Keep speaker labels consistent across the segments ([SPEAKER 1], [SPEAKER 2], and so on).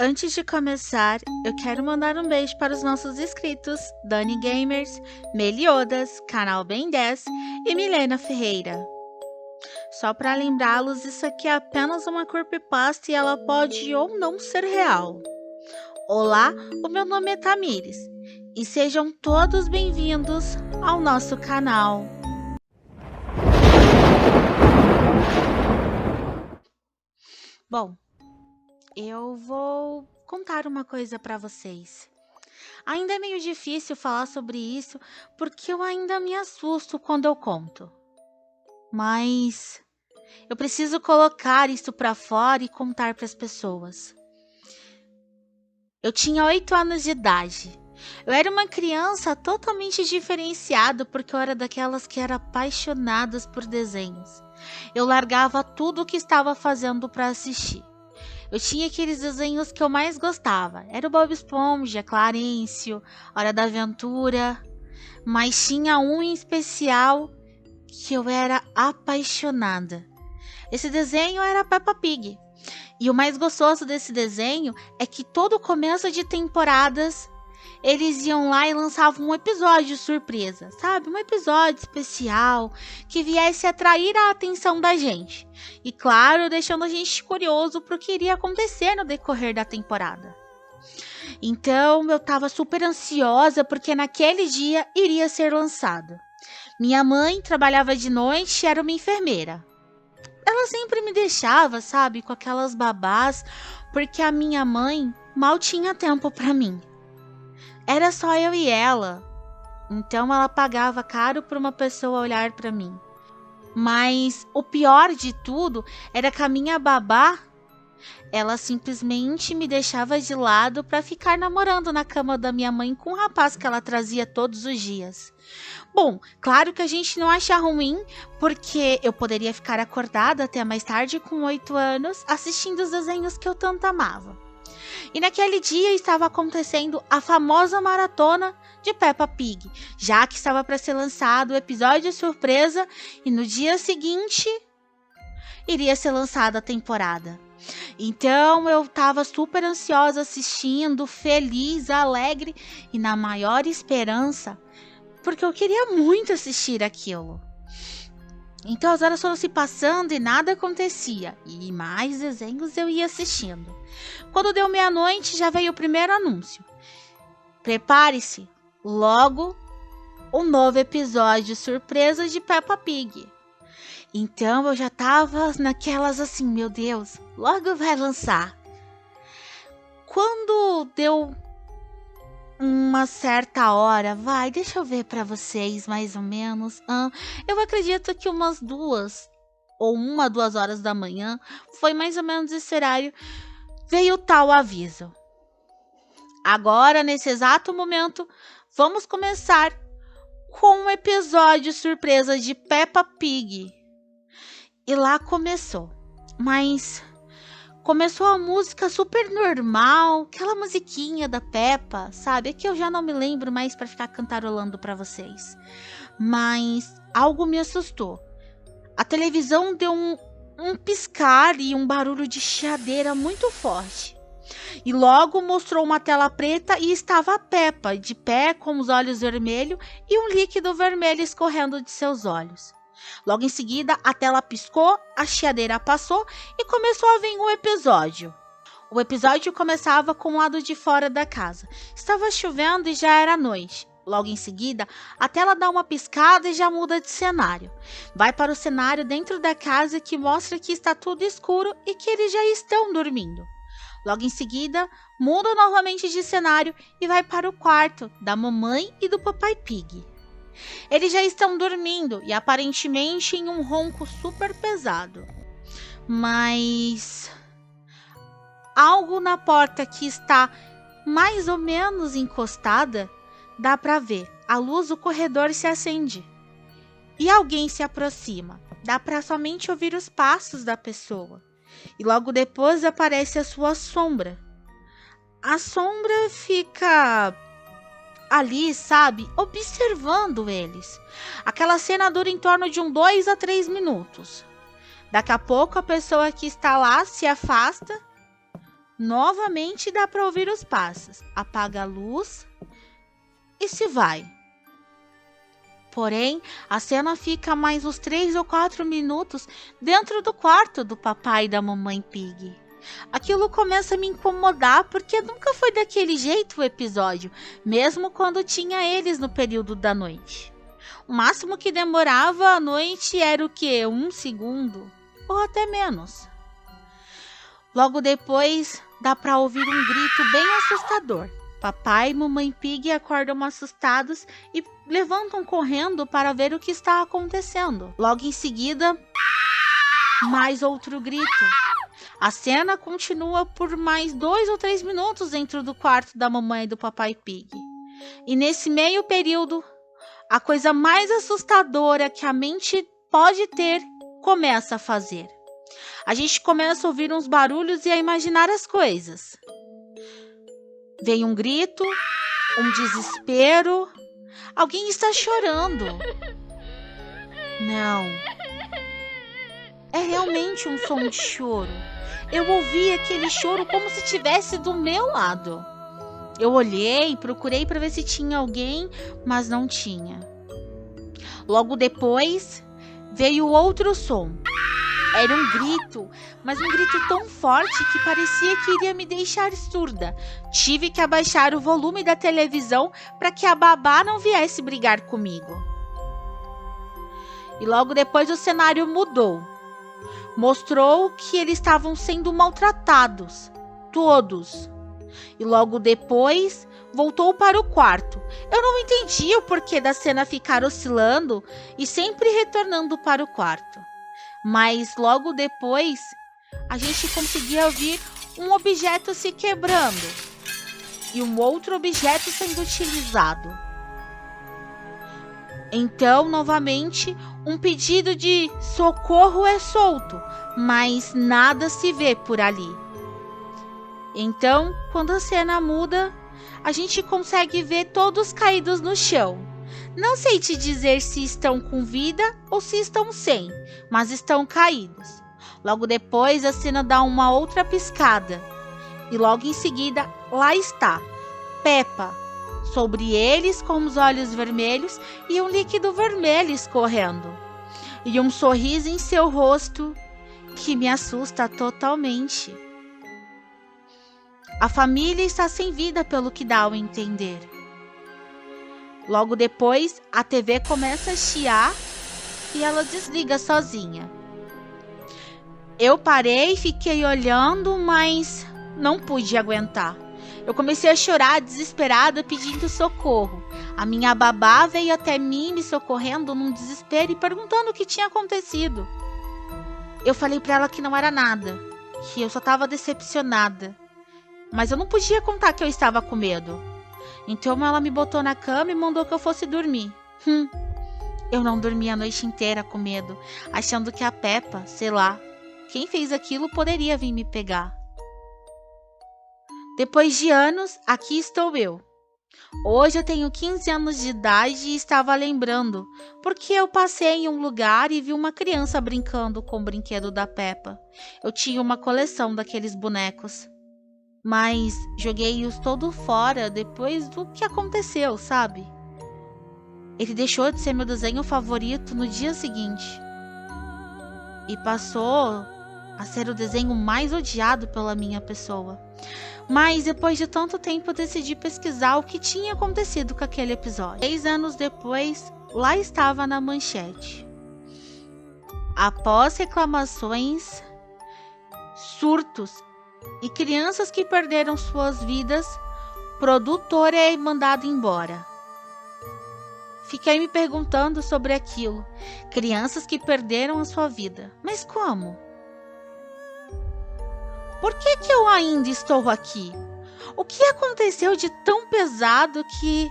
[SPEAKER 1] Antes de começar, eu quero mandar um beijo para os nossos inscritos, Dani Gamers, Meliodas, Canal Ben 10 e Milena Ferreira. Só para lembrá-los, isso aqui é apenas uma creepypasta e ela pode ou não ser real. Olá, o meu nome é Tamires e sejam todos bem-vindos ao nosso canal. Bom, eu vou contar uma coisa para vocês. Ainda é meio difícil falar sobre isso porque eu ainda me assusto quando eu conto. Mas eu preciso colocar isso para fora e contar para as pessoas. Eu tinha 8 anos de idade. Eu era uma criança totalmente diferenciada porque eu era daquelas que era apaixonadas por desenhos. Eu largava tudo o que estava fazendo para assistir. Eu tinha aqueles desenhos que eu mais gostava. Era o Bob Esponja, Clarencio, Hora da Aventura. Mas tinha um em especial que eu era apaixonada. Esse desenho era Peppa Pig. E o mais gostoso desse desenho é que todo começo de temporadas eles iam lá e lançavam um episódio surpresa, sabe? Um episódio especial que viesse atrair a atenção da gente. E claro, deixando a gente curioso pro que iria acontecer no decorrer da temporada. Então eu tava super ansiosa porque naquele dia iria ser lançado. Minha mãe trabalhava de noite e era uma enfermeira. Ela sempre me deixava, sabe, com aquelas babás, porque a minha mãe mal tinha tempo pra mim. Era só eu e ela, então ela pagava caro para uma pessoa olhar para mim. Mas o pior de tudo era que a minha babá, ela simplesmente me deixava de lado para ficar namorando na cama da minha mãe com um rapaz que ela trazia todos os dias. Bom, claro que a gente não acha ruim, porque eu poderia ficar acordada até mais tarde com 8 anos assistindo os desenhos que eu tanto amava. E naquele dia estava acontecendo a famosa maratona de Peppa Pig, já que estava para ser lançado o episódio surpresa e no dia seguinte iria ser lançada a temporada. Então eu estava super ansiosa assistindo, feliz, alegre e na maior esperança, porque eu queria muito assistir aquilo. Então as horas foram se passando e nada acontecia. E mais desenhos eu ia assistindo. Quando deu meia-noite, já veio o primeiro anúncio. Prepare-se, logo um novo episódio surpresa de Peppa Pig. Então eu já tava naquelas assim, meu Deus, logo vai lançar. Quando deu uma certa hora, deixa eu ver pra vocês mais ou menos. Eu acredito que umas 2 ou 2 horas da manhã, foi mais ou menos esse horário, veio tal aviso. Agora, nesse exato momento, vamos começar com um episódio surpresa de Peppa Pig. E lá começou, mas começou a música super normal, aquela musiquinha da Peppa, sabe? É que eu já não me lembro mais para ficar cantarolando para vocês. Mas algo me assustou. A televisão deu um piscar e um barulho de chiadeira muito forte. E logo mostrou uma tela preta e estava a Peppa, de pé, com os olhos vermelhos e um líquido vermelho escorrendo de seus olhos. Logo em seguida, a tela piscou, a chiadeira passou e começou a vir o episódio. O episódio começava com o lado de fora da casa. Estava chovendo e já era noite. Logo em seguida, a tela dá uma piscada e já muda de cenário. Vai para o cenário dentro da casa que mostra que está tudo escuro e que eles já estão dormindo. Logo em seguida, muda novamente de cenário e vai para o quarto da mamãe e do papai Pig. Eles já estão dormindo e aparentemente em um ronco super pesado. Mas algo na porta que está mais ou menos encostada, dá para ver. A luz do corredor se acende. E alguém se aproxima. Dá para somente ouvir os passos da pessoa. E logo depois aparece a sua sombra. A sombra fica ali, sabe, observando eles. Aquela cena dura em torno de 2 a 3 minutos. Daqui a pouco a pessoa que está lá se afasta Novamente dá para ouvir os passos. Apaga a luz e se vai. Porém, a cena fica mais uns 3 ou 4 minutos dentro do quarto do papai e da mamãe Pig. Aquilo começa a me incomodar porque nunca foi daquele jeito o episódio, mesmo quando tinha eles no período da noite. O máximo que demorava à noite era o quê? 1 segundo? Ou até menos. Logo depois, dá para ouvir um grito bem assustador. Papai e mamãe Pig acordam assustados e levantam correndo para ver o que está acontecendo. Logo em seguida, mais outro grito. A cena continua por mais 2 ou 3 minutos dentro do quarto da mamãe e do papai Pig. E nesse meio período, a coisa mais assustadora que a mente pode ter começa a fazer. A gente começa a ouvir uns barulhos e a imaginar as coisas. Vem um grito, um desespero. Alguém está chorando. Não. É realmente um som de choro. Eu ouvi aquele choro como se estivesse do meu lado. Eu olhei, procurei para ver se tinha alguém, mas não tinha. Logo depois, veio outro som. Era um grito, mas um grito tão forte que parecia que iria me deixar surda. Tive que abaixar o volume da televisão para que a babá não viesse brigar comigo. E logo depois o cenário mudou. Mostrou que eles estavam sendo maltratados, todos. E logo depois voltou para o quarto. Eu não entendi o porquê da cena ficar oscilando e sempre retornando para o quarto. Mas logo depois, a gente conseguia ouvir um objeto se quebrando e um outro objeto sendo utilizado. Então, novamente, um pedido de socorro é solto, mas nada se vê por ali. Então, quando a cena muda, a gente consegue ver todos caídos no chão. Não sei te dizer se estão com vida ou se estão sem, mas estão caídos. Logo depois, a cena dá uma outra piscada. E logo em seguida, lá está, Peppa, sobre eles com os olhos vermelhos e um líquido vermelho escorrendo. E um sorriso em seu rosto que me assusta totalmente. A família está sem vida, pelo que dá a entender. Logo depois, a TV começa a chiar e ela desliga sozinha. Eu parei e fiquei olhando, mas não pude aguentar. Eu comecei a chorar, desesperada, pedindo socorro. A minha babá veio até mim, me socorrendo num desespero e perguntando o que tinha acontecido. Eu falei para ela que não era nada, que eu só estava decepcionada. Mas eu não podia contar que eu estava com medo. Então ela me botou na cama e mandou que eu fosse dormir. Eu não dormi a noite inteira com medo, achando que a Peppa, sei lá, quem fez aquilo poderia vir me pegar. Depois de anos, aqui estou eu. Hoje eu tenho 15 anos de idade e estava lembrando, porque eu passei em um lugar e vi uma criança brincando com o brinquedo da Peppa. Eu tinha uma coleção daqueles bonecos. Mas joguei-os todo fora depois do que aconteceu, sabe? Ele deixou de ser meu desenho favorito no dia seguinte. E passou a ser o desenho mais odiado pela minha pessoa. Mas depois de tanto tempo eu decidi pesquisar o que tinha acontecido com aquele episódio. 6 anos depois, lá estava na manchete. Após reclamações, surtos e crianças que perderam suas vidas, produtor é mandado embora. Fiquei me perguntando sobre aquilo. Crianças que perderam a sua vida. Mas como? Por que eu ainda estou aqui? O que aconteceu de tão pesado que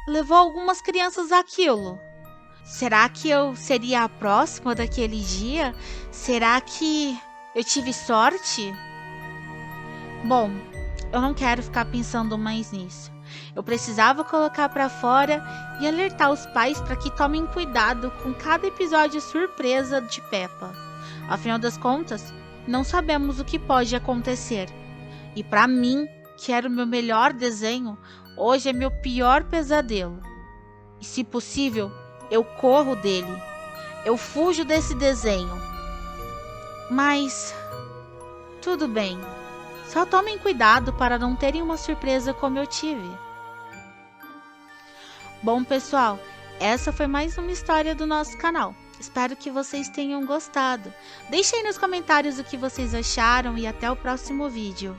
[SPEAKER 1] levou algumas crianças àquilo? Será que eu seria a próxima daquele dia? Será que eu tive sorte? Bom, eu não quero ficar pensando mais nisso. Eu precisava colocar para fora e alertar os pais para que tomem cuidado com cada episódio surpresa de Peppa. Afinal das contas, não sabemos o que pode acontecer. E para mim, que era o meu melhor desenho, hoje é meu pior pesadelo. E se possível, eu corro dele. Eu fujo desse desenho. Mas tudo bem. Só tomem cuidado para não terem uma surpresa como eu tive. Bom, pessoal, essa foi mais uma história do nosso canal. Espero que vocês tenham gostado. Deixem nos comentários o que vocês acharam e até o próximo vídeo.